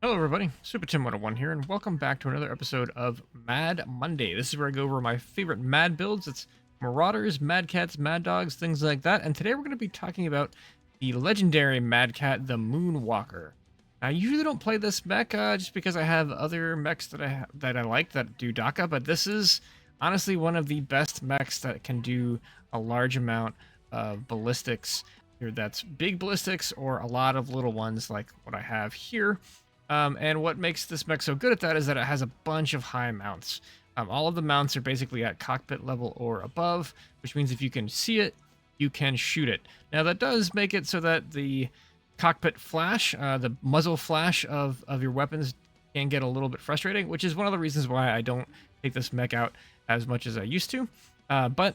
Hello, everybody. Super Tim 101 here, and welcome back to another episode of Mad Monday. This is where I go over my favorite Mad builds. It's Marauders, Mad Cats, Mad Dogs, things like that. And today we're going to be talking about the legendary Mad Cat, the Moonwalker. I usually don't play this mech just because I have other mechs that I like that do DACA, but this is honestly one of the best mechs that can do a large amount of ballistics. Either that's big ballistics or a lot of little ones like what I have here. And what makes this mech so good at that is that it has a bunch of high mounts. All of the mounts are basically at cockpit level or above, which means if you can see it, you can shoot it. Now that does make it so that the cockpit flash, the muzzle flash of your weapons can get a little bit frustrating, which is one of the reasons why I don't take this mech out as much as I used to. But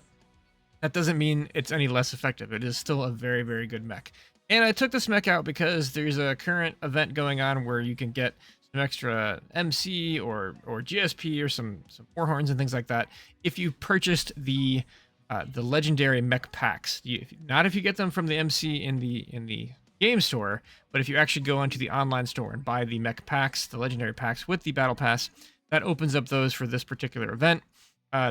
that doesn't mean it's any less effective. It is still a very, very good mech. And I took this mech out because there's a current event going on where you can get some extra MC or GSP or some war horns and things like that if you purchased the legendary mech packs. Not if you get them from the MC in the game store, but if you actually go onto the online store and buy the mech packs, the legendary packs with the battle pass, that opens up those for this particular event.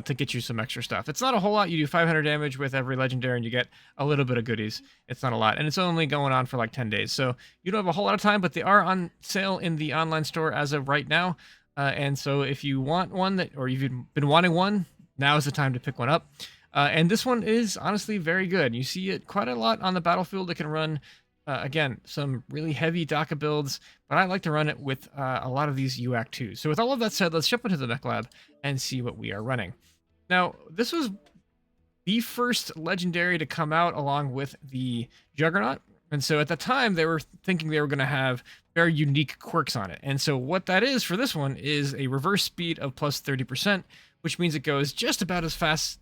To get you some extra stuff. It's not a whole lot. You do 500 damage with every legendary and you get a little bit of goodies. It's not a lot. And it's only going on for like 10 days. So you don't have a whole lot of time, but they are on sale in the online store as of right now. And so if you want one or you've been wanting one, now is the time to pick one up. And this one is honestly very good. You see it quite a lot on the battlefield. It can run, again, some really heavy DACA builds, but I like to run it with a lot of these UAC2s. So with all of that said, let's jump into the mech lab and see what we are running. Now, this was the first legendary to come out along with the Juggernaut. And so at the time, they were thinking they were going to have very unique quirks on it. And so what that is for this one is a reverse speed of plus 30%, which means it goes just about as fast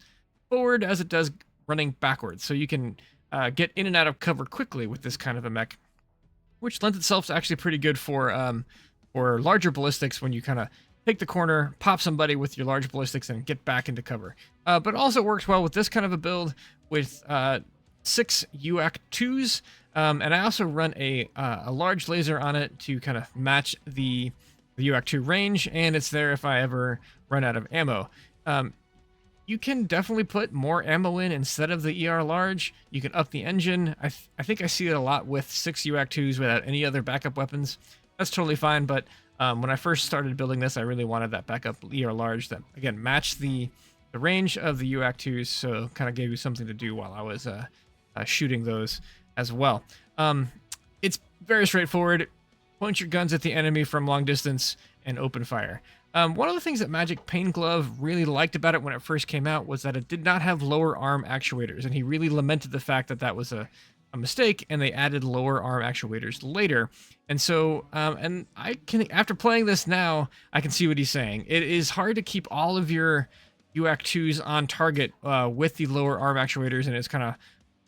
forward as it does running backwards. So you can get in and out of cover quickly with this kind of a mech, which lends itself to actually pretty good for larger ballistics when you kind of take the corner, pop somebody with your large ballistics, and get back into cover. But also works well with this kind of a build with 6 UAC2s, and I also run a large laser on it to kind of match the UAC2 range, and it's there if I ever run out of ammo. You can definitely put more ammo in instead of the ER large. You can up the engine. I think I see it a lot with 6 UAC2s without any other backup weapons. That's totally fine, but when I first started building this, I really wanted that backup ER large that, again, matched the range of the UAC2s, so kind of gave you something to do while I was shooting those as well. It's very straightforward. Point your guns at the enemy from long distance and open fire. One of the things that Magic Pain Glove really liked about it when it first came out was that it did not have lower arm actuators, and he really lamented the fact that that was a mistake, and they added lower arm actuators later. And so, and I can, after playing this now, I can see what he's saying. It is hard to keep all of your UAC2s on target with the lower arm actuators, and it's kind of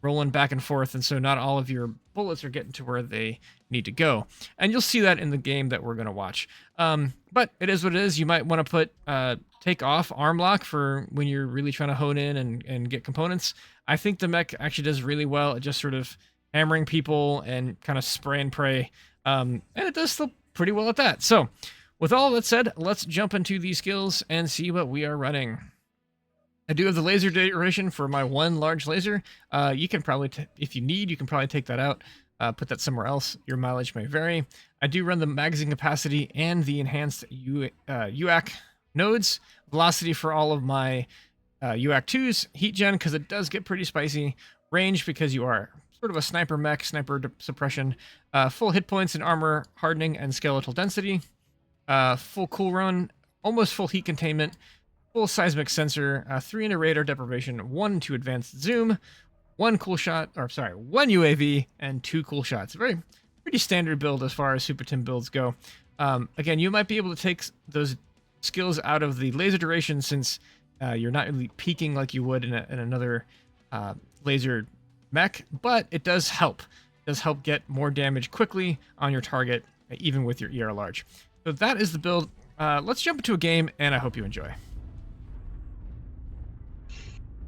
rolling back and forth, and so not all of your bullets are getting to where they need to go. And you'll see that in the game that we're going to watch. But it is what it is. You might want to put take off arm lock for when you're really trying to hone in and get components. I think the mech actually does really well at just sort of hammering people and kind of spray and pray. And it does still pretty well at that. So with all that said, let's jump into these skills and see what we are running. I do have the laser duration for my one large laser. You can probably, if you need, you can probably take that out, put that somewhere else. Your mileage may vary. I do run the magazine capacity and the enhanced UAC nodes. Velocity for all of my UAC2s. Heat gen, because it does get pretty spicy. Range, because you are sort of a sniper mech, sniper suppression. Full hit points and armor hardening and skeletal density. Full cool run, almost full heat containment. Full seismic sensor, 3 into radar deprivation, 1 into advanced zoom, 1 cool shot, or sorry, 1 UAV, and 2 cool shots. Pretty standard build as far as Super Tim builds go. Again, you might be able to take those skills out of the laser duration since you're not really peaking like you would in another laser mech, but it does help. It does help get more damage quickly on your target, even with your ER large. So that is the build. Let's jump into a game, and I hope you enjoy.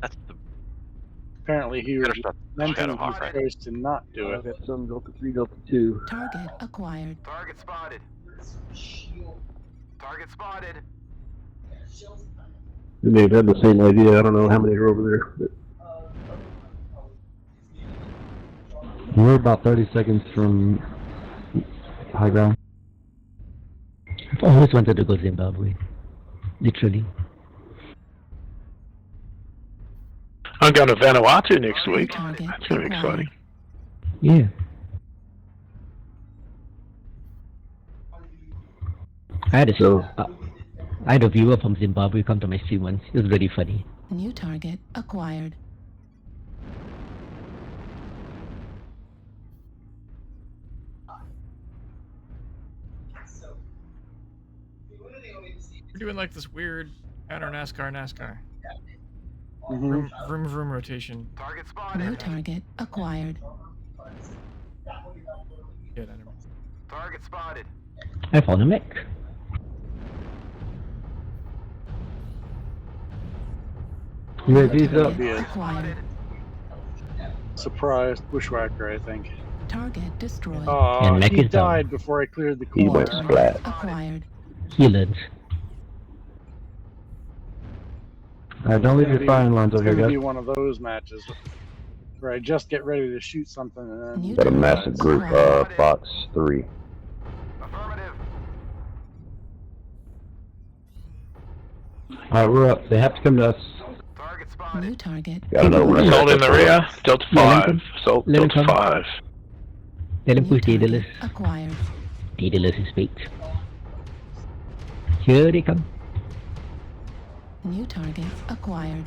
That's the Apparently he was meant Shadow to Hawk, be right? supposed to not do it. Got some Delta 3, Delta 2. Target acquired. target spotted. Target spotted. They may have had the same idea. I don't know how many are over there. But we're about 30 seconds from high ground. I've always wanted to go to Zimbabwe. Literally. I'm going to Vanuatu next week. Target That's going to be exciting. Yeah. I had a viewer from Zimbabwe come to my stream once. It was really funny. New target acquired. We're doing like this weird counter NASCAR. Mm-hmm. Vroom rotation. Target spotted. New target acquired. Yeah, I never. Target spotted. I found a mech. UAV's Target up. Yeah. acquired. Surprised bushwhacker, I think. Target destroyed. Oh, And Mech he is down. died before I cleared the He corner. went flat. Acquired. He learns. Alright, don't leave your firing lines It's over here, going to be guys. one of those matches where I just get ready to shoot something and then... New got a target massive group. acquired. Box 3. Affirmative. Alright, we're up. They have to come to us. Target New spotted. target. Got another one. Assault in the rear. Delta Yeah, 5. Assault let him Delta come. 5. Let them New push target Daedalus. acquired. Daedalus is baked. Here they come. New target acquired.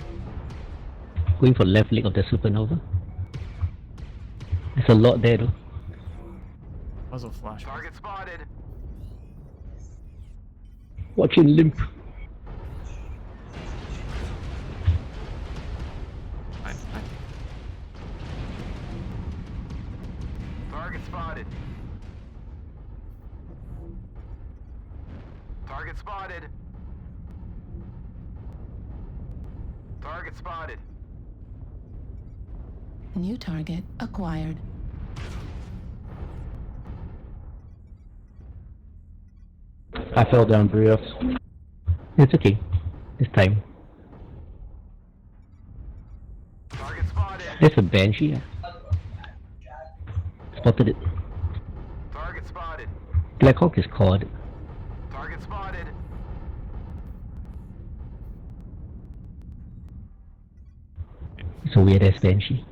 Going for left leg of the supernova. There's a lot there though. Muzzle flash. Target spotted. Watch him limp. Fine. Target spotted. Target spotted. Target spotted. New target acquired. I fell down 3Fs. It's okay. It's time. Target spotted. There's a Banshee. Spotted it. Target spotted. Blackhawk is caught. Target spotted. It's a weird ass Banshee.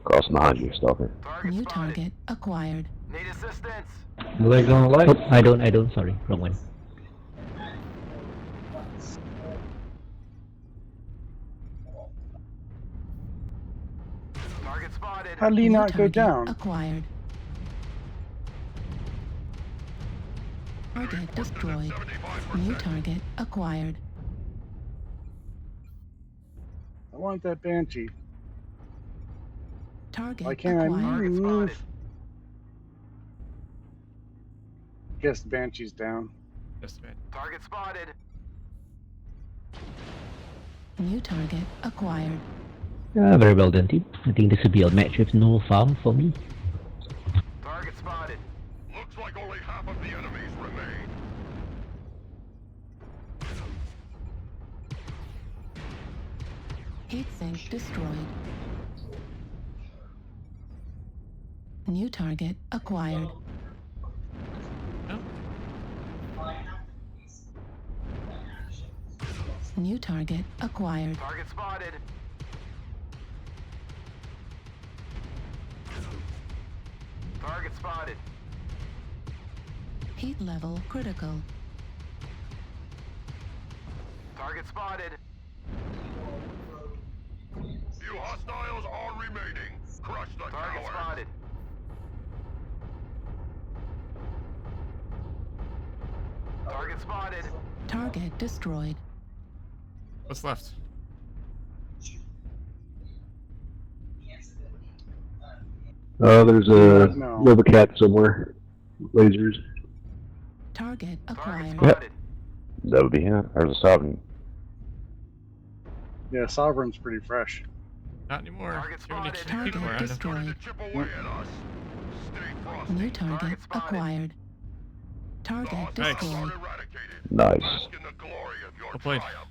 Crossing behind you, Stalker. Target New spotted. target acquired. Need assistance. The legs on the light? Oh, I don't, sorry. Wrong one. Target spotted. How did he New not go target down? acquired. Target destroyed. New target acquired. I want that Banshee. Target Why can't I acquired. Target move? spotted. Guess the Banshee's down. Just a bit. Target spotted. New target acquired. Very well done, team. I think this would be a match with no farm for me. Target spotted. Looks like only half of the enemies remain. Heat sink destroyed. New target acquired. No? New target acquired. Target spotted. Target spotted. Heat level critical. Target spotted. Few hostiles are remaining. Crush the Target tower. spotted. Target spotted. Target destroyed. What's left? There's a No. Nova Cat somewhere. Lasers. Target Target acquired. spotted. That would be him. There's a Sovereign. Yeah, Sovereign's pretty fresh. Not anymore. Target Too many spotted. people Target around him. destroyed. Starting to chip away at us. Stay frosty. New target Target spotted. acquired. Target Hostiles destroyed. are eradicated. Nice. Bask in the glory of your Well played. triumph.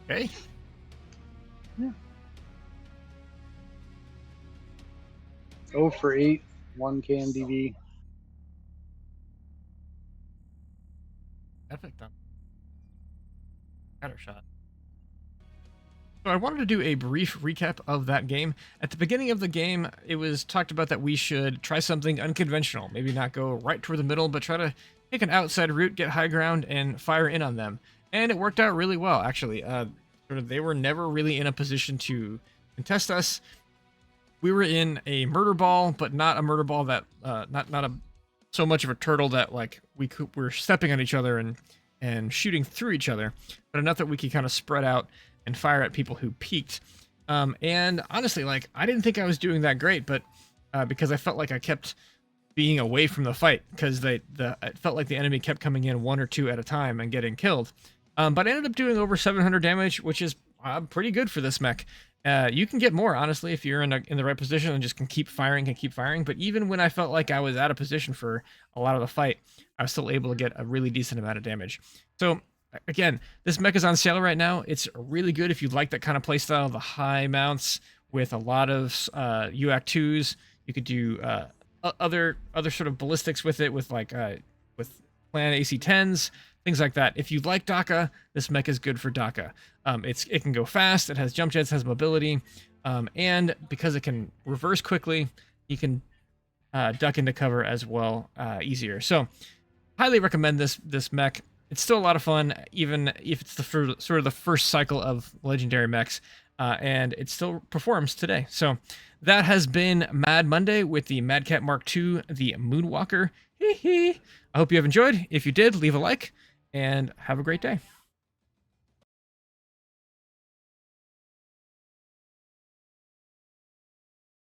Okay. 0 for 8, 1 KMDB. Epic done. Scatter shot. So I wanted to do a brief recap of that game. At the beginning of the game, it was talked about that we should try something unconventional. Maybe not go right toward the middle, but try to take an outside route, get high ground, and fire in on them. And it worked out really well, actually. They were never really in a position to contest us. We were in a murder ball, but not a murder ball that, so much of a turtle that like we're stepping on each other and shooting through each other, but enough that we could kind of spread out and fire at people who peeked. And honestly, like, I didn't think I was doing that great, but because I felt like I kept being away from the fight, because it felt like the enemy kept coming in 1 or 2 at a time and getting killed. But I ended up doing over 700 damage, which is pretty good for this mech. You can get more, honestly, if you're in the right position and just can keep firing and keep firing. But even when I felt like I was out of position for a lot of the fight, I was still able to get a really decent amount of damage. So again, this mech is on sale right now. It's really good if you like that kind of playstyle, the high mounts with a lot of UAC 2s. You could do other sort of ballistics with it, with like with Plan AC-10s, things like that. If you like DACA, this mech is good for DACA. It can go fast, it has jump jets, has mobility, and because it can reverse quickly, you can duck into cover as well easier. So highly recommend this mech. It's still a lot of fun, even if it's sort of the first cycle of legendary mechs, and it still performs today. So that has been Mad Monday with the Mad Cat Mk II, the Moonwalker. I hope you have enjoyed. If you did, leave a like, and have a great day.